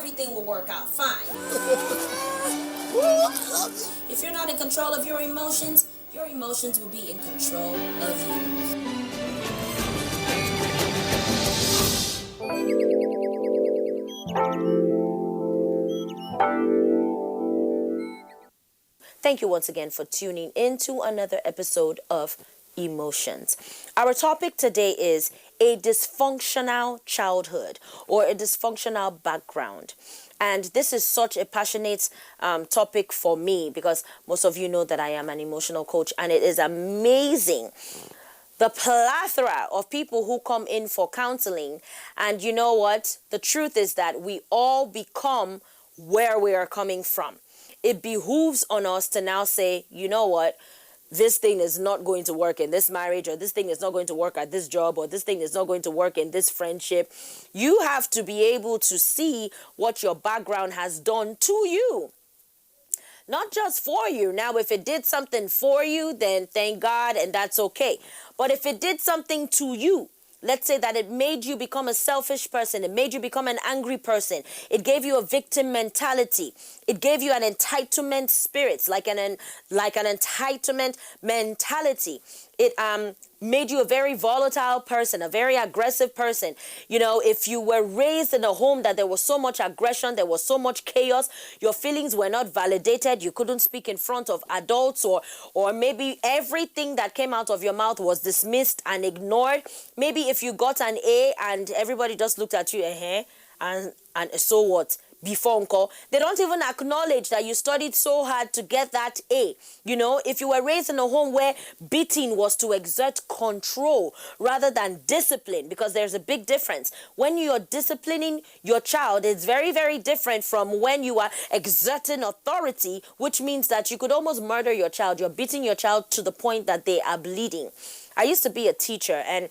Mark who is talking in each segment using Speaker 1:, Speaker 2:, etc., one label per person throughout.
Speaker 1: everything will work out fine. If you're not in control of your emotions will be in control of you. Thank you once again for tuning in to another episode of Emotions. Our topic today is a dysfunctional childhood or a dysfunctional background. And this is such a passionate topic for me because most of you know that I am an emotional coach, and it is amazing the plethora of people who come in for counseling. And you know what? The truth is that we all become where we are coming from. It behooves on us to now say, you know what? This thing is not going to work in this marriage, or this thing is not going to work at this job, or this thing is not going to work in this friendship. You have to be able to see what your background has done to you. Not just for you. Now, if it did something for you, then thank God, and that's okay. But if it did something to you, let's say that it made you become a selfish person. It made you become an angry person. It gave you a victim mentality. It gave you an entitlement spirit, like an entitlement mentality. It made you a very volatile person, a very aggressive person. You know, if you were raised in a home that there was so much aggression, there was so much chaos, your feelings were not validated, you couldn't speak in front of adults, or maybe everything that came out of your mouth was dismissed and ignored. Maybe if you got an A and everybody just looked at you, and so what? Before uncle, they don't even acknowledge that you studied so hard to get that A. You know, if you were raised in a home where beating was to exert control rather than discipline, because there's a big difference. When you're disciplining your child, it's very, very different from when you are exerting authority, which means that you could almost murder your child. You're beating your child to the point that they are bleeding. I used to be a teacher, and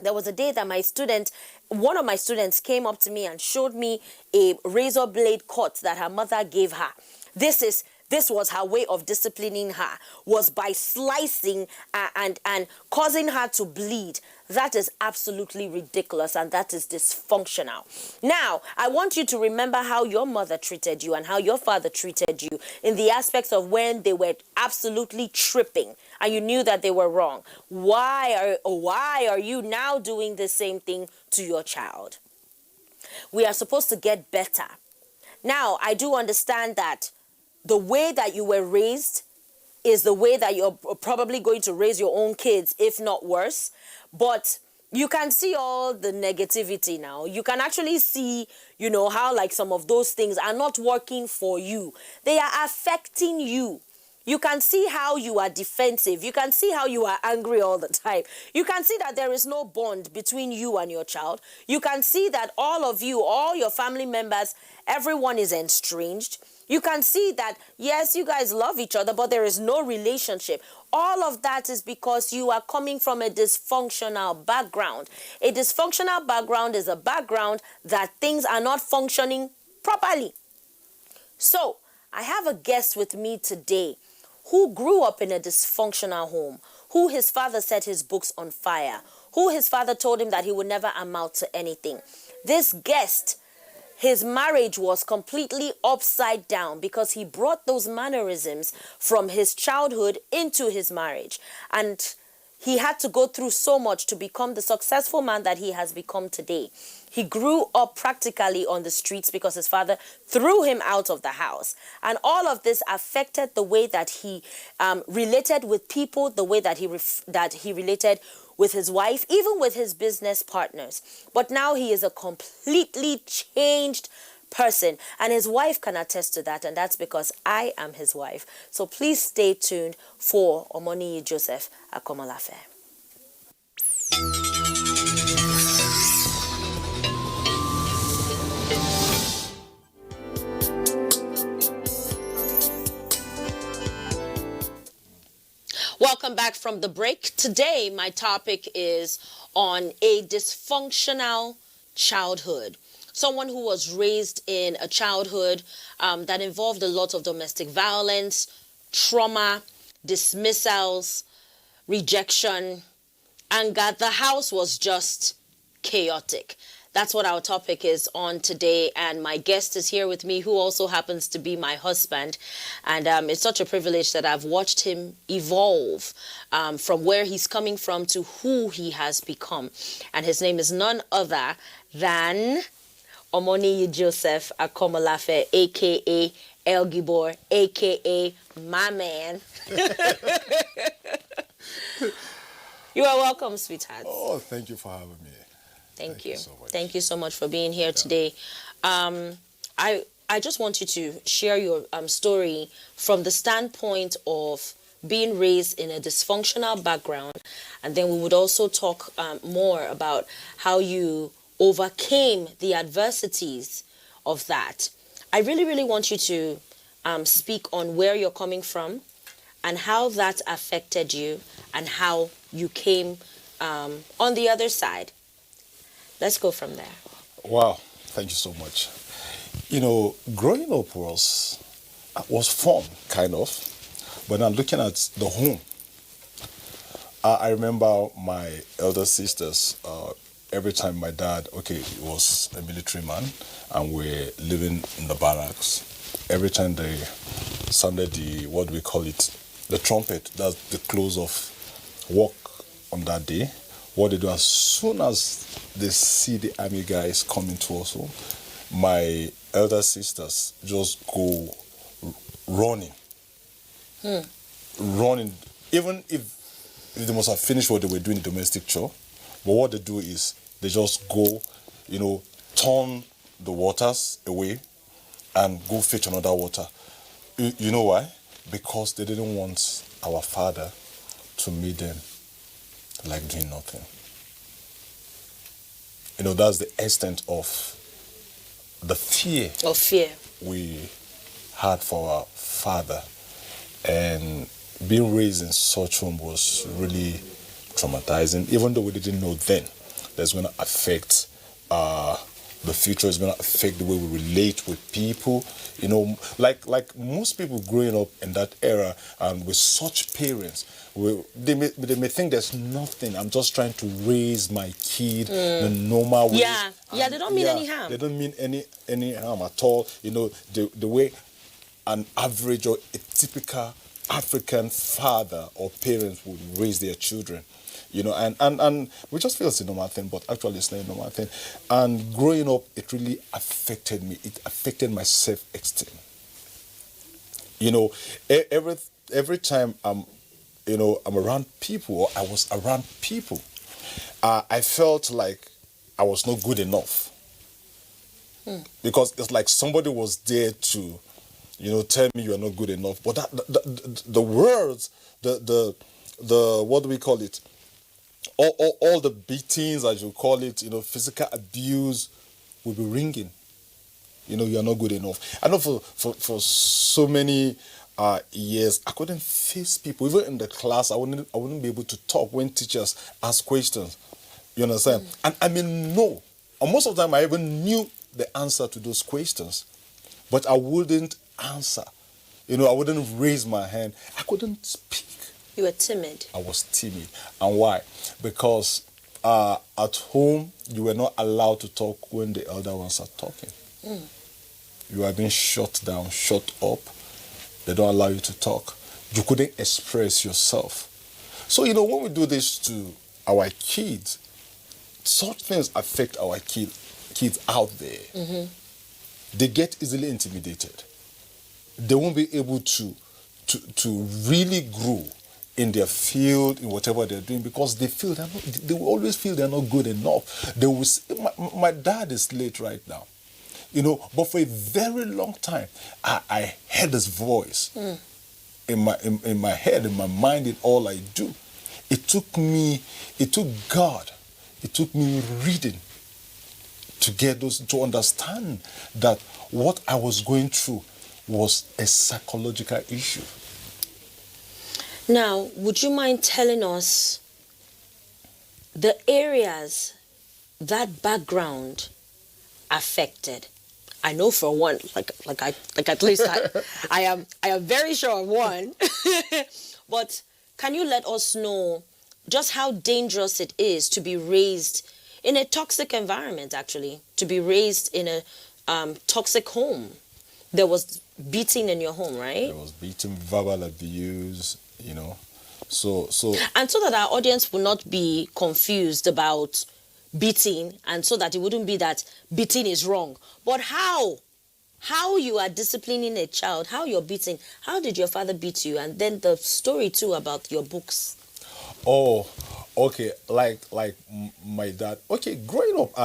Speaker 1: there was a day that one of my students came up to me and showed me a razor blade cut that her mother gave her. This was her way of disciplining her, was by slicing and causing her to bleed. That is absolutely ridiculous, and that is dysfunctional. Now, I want you to remember how your mother treated you and how your father treated you in the aspects of when they were absolutely tripping and you knew that they were wrong. Why are you now doing the same thing to your child? We are supposed to get better. Now, I do understand that the way that you were raised is the way that you're probably going to raise your own kids, if not worse. But you can see all the negativity now. You can actually see, you know, how like some of those things are not working for you. They are affecting you. You can see how you are defensive. You can see how you are angry all the time. You can see that there is no bond between you and your child. You can see that all of you, all your family members, everyone is estranged. You can see that, yes, you guys love each other, but there is no relationship. All of that is because you are coming from a dysfunctional background. A dysfunctional background is a background that things are not functioning properly. So, I have a guest with me today who grew up in a dysfunctional home, who his father set his books on fire, who his father told him that he would never amount to anything. This guest, his marriage was completely upside down because he brought those mannerisms from his childhood into his marriage. And he had to go through so much to become the successful man that he has become today. He grew up practically on the streets because his father threw him out of the house. And all of this affected the way that he related with people, the way that he related with his wife, even with his business partners. But now he is a completely changed person, and his wife can attest to that, and that's because I am his wife. So please stay tuned for Omoni Joseph Akomolafe. Welcome back from the break. Today, my topic is on a dysfunctional childhood. Someone who was raised in a childhood that involved a lot of domestic violence, trauma, dismissals, rejection, anger. The house was just chaotic. That's what our topic is on today. And my guest is here with me, who also happens to be my husband. And it's such a privilege that I've watched him evolve from where he's coming from to who he has become. And his name is none other than Omoni Joseph Akomolafe, a.k.a. El Gibor, a.k.a. my man. You are welcome, sweetheart.
Speaker 2: Oh, thank you for having me.
Speaker 1: Thank you.
Speaker 2: So much.
Speaker 1: Thank you so much for being here today. I just want you to share your story from the standpoint of being raised in a dysfunctional background, and then we would also talk more about how you overcame the adversities of that. I really, really want you to speak on where you're coming from and how that affected you and how you came on the other side. Let's go from there.
Speaker 2: Wow, thank you so much. You know, growing up was fun, kind of, but now looking at the home, I remember my elder sisters. Every time my dad, he was a military man, and we're living in the barracks. Every time they sounded the trumpet, that's the close of work on that day. What they do, as soon as they see the army guys coming to us home, my elder sisters just go running. Running, even if they must have finished what they were doing in domestic chore. But what they do is they just go, turn the waters away and go fetch another water. You know why? Because they didn't want our father to meet them like doing nothing. That's the extent of the fear. We had for our father. And being raised in such home was really traumatizing, even though we didn't know then that's going to affect the future. Is going to affect the way we relate with people. Like most people growing up in that era and with such parents, they may think there's nothing. I'm just trying to raise my kid the normal way.
Speaker 1: They don't mean any harm.
Speaker 2: They don't mean any harm at all. The way an average or a typical African father or parents would raise their children. And we just feel it's a normal thing, but actually it's not a normal thing. And growing up, it really affected me. It affected my self-esteem. Every time I'm around people, or I was around people, I felt like I was not good enough. Because it's like somebody was there to, tell me you are not good enough. But the words, the what do we call it? All the beatings, as you call it, physical abuse will be ringing. You are not good enough. I know for so many years, I couldn't face people. Even in the class, I wouldn't be able to talk when teachers ask questions. You understand? And I mean, no. And most of the time, I even knew the answer to those questions. But I wouldn't answer. I wouldn't raise my hand. I couldn't speak.
Speaker 1: You were timid.
Speaker 2: I was timid. And why? Because at home, you were not allowed to talk when the elder ones are talking. You are being shut down, shut up. They don't allow you to talk. You couldn't express yourself. So, when we do this to our kids, such things affect our kids out there. They get easily intimidated. They won't be able to really grow in their field, in whatever they're doing, because they will always feel they're not good enough. They will say, my dad is late right now. But for a very long time, I heard this voice in my head, in my mind, in all I do. It took God, it took me reading to understand that what I was going through was a psychological issue.
Speaker 1: Now, would you mind telling us the areas that background affected? I know for one, like at least I am very sure of one. But can you let us know just how dangerous it is to be raised in a toxic environment, actually, to be raised in a toxic home. There was beating in your home, right?
Speaker 2: There was beating, verbal abuse, you know. So
Speaker 1: And so that our audience will not be confused about beating, and so that it wouldn't be that beating is wrong. But how you are disciplining a child, how you're beating, how did your father beat you? And then the story too about your books.
Speaker 2: oh, okay, my dad. Okay, growing up,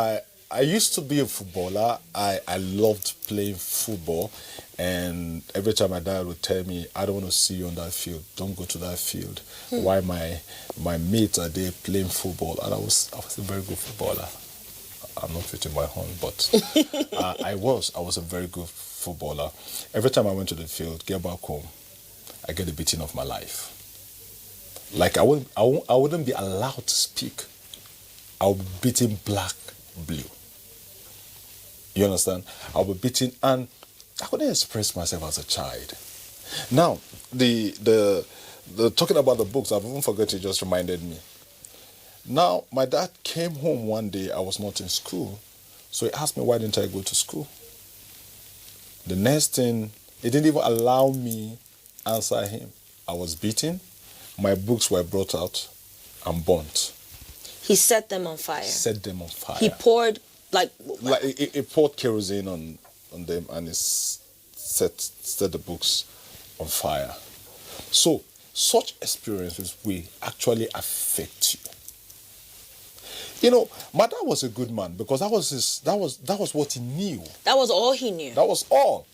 Speaker 2: I used to be a footballer. I loved playing football, and every time my dad would tell me, "I don't want to see you on that field. Don't go to that field." Why my mates are there playing football, and I was a very good footballer. I'm not fitting my horn, but I was a very good footballer. Every time I went to the field, get back home, I get the beating of my life. Like I wouldn't be allowed to speak. I would be beaten black, blue. You understand? I would be beaten, and I couldn't express myself as a child. Now, the talking about the books, I've even forgotten. It just reminded me. Now, my dad came home one day. I was not in school, so he asked me why didn't I go to school. The next thing, he didn't even allow me answer him. I was beaten. My books were brought out and burnt.
Speaker 1: He set them on fire.
Speaker 2: Set them on fire.
Speaker 1: He poured
Speaker 2: he poured kerosene on them, and he set the books on fire. So such experiences will actually affect you. You know, my dad was a good man because that was what he knew.
Speaker 1: That was all he knew.
Speaker 2: That was all.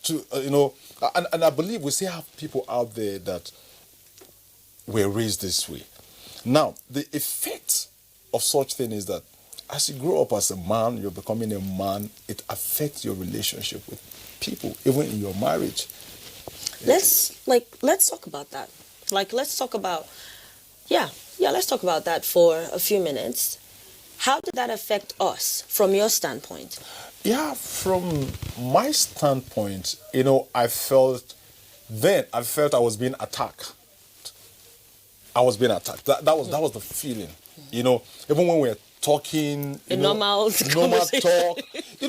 Speaker 2: You know, and I believe we still have people out there that were raised this way. Now, the effect of such thing is that as you grow up as a man, you're becoming a man, it affects your relationship with people, even in your marriage.
Speaker 1: Let's talk about that. Let's talk about let's talk about that for a few minutes. How did that affect us from your standpoint?
Speaker 2: Yeah, from my standpoint, you know, I felt I was being attacked. I was being attacked. That was the feeling. You know, even when we're talking,
Speaker 1: normal
Speaker 2: talk. You know,